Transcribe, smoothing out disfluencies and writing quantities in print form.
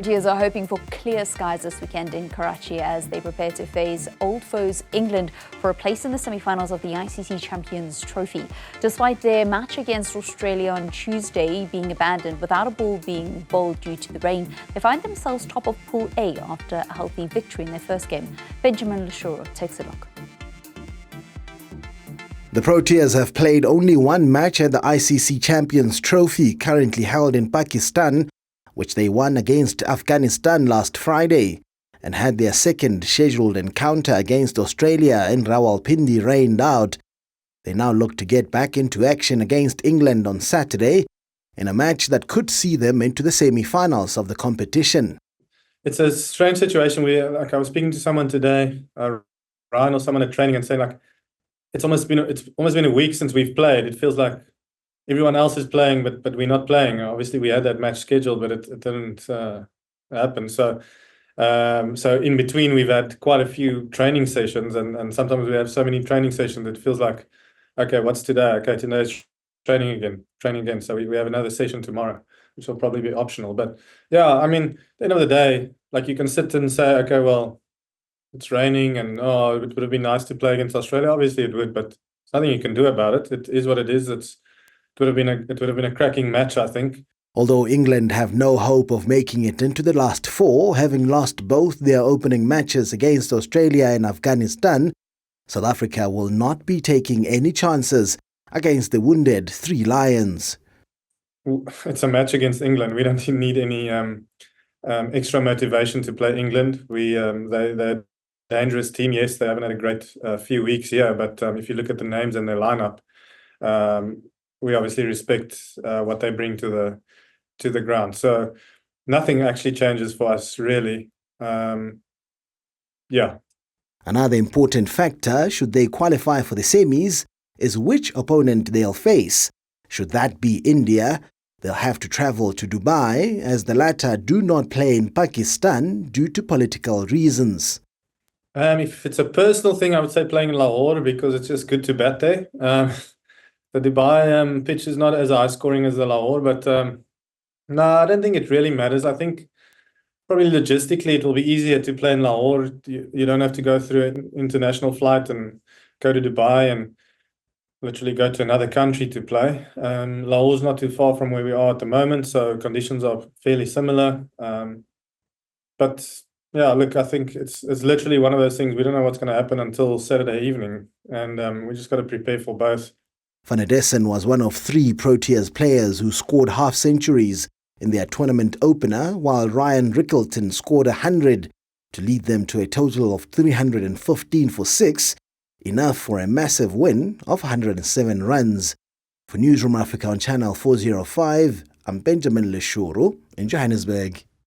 Proteas are hoping for clear skies this weekend in Karachi as they prepare to face old foes England for a place in the semi-finals of the ICC Champions Trophy. Despite their match against Australia on Tuesday being abandoned without a ball being bowled due to the rain, they find themselves top of Pool A after a healthy victory in their first game. Benjamin Leshoro takes a look. The Proteas have played only one match at the ICC Champions Trophy, currently held in Pakistan, which they won against Afghanistan last Friday, and had their second scheduled encounter against Australia in Rawalpindi rained out. They now look to get back into action against England on Saturday in a match that could see them into the semi-finals of the competition. It's a strange situation. I was speaking to someone today, Ryan or someone at training, and saying it's almost been a week since we've played. It feels like everyone else is playing, but we're not playing. Obviously, we had that match scheduled, but it didn't happen. So in between, we've had quite a few training sessions, and sometimes we have so many training sessions it feels like, okay, what's today? Okay, today's training again. So we have another session tomorrow, which will probably be optional. But yeah, I mean, at the end of the day, like, you can sit and say, okay, well, it's raining, and it would have been nice to play against Australia. Obviously, it would, but there's nothing you can do about it. It is what it is. It would have been a cracking match, I think. Although England have no hope of making it into the last four, having lost both their opening matches against Australia and Afghanistan, South Africa will not be taking any chances against the wounded Three Lions. It's a match against England. We don't need any extra motivation to play England. They're a dangerous team. Yes, they haven't had a great few weeks here, but if you look at the names and their lineup, we obviously respect what they bring to the ground. So nothing actually changes for us, really. Yeah. Another important factor, should they qualify for the semis, is which opponent they'll face. Should that be India, they'll have to travel to Dubai, as the latter do not play in Pakistan due to political reasons. If it's a personal thing, I would say playing in Lahore, because it's just good to bat there. The Dubai pitch is not as high scoring as the Lahore, but no, I don't think it really matters. I think probably logistically it will be easier to play in Lahore. You don't have to go through an international flight and go to Dubai and literally go to another country to play. Lahore's not too far from where we are at the moment, so conditions are fairly similar. But yeah, look, I think it's literally one of those things. We don't know what's going to happen until Saturday evening, and we just got to prepare for both. Van Dessen was one of three Proteas players who scored half-centuries in their tournament opener, while Ryan Rickleton scored 100 to lead them to a total of 315 for 6, enough for a massive win of 107 runs. For Newzroom Afrika on Channel 405, I'm Benjamin Leshoro in Johannesburg.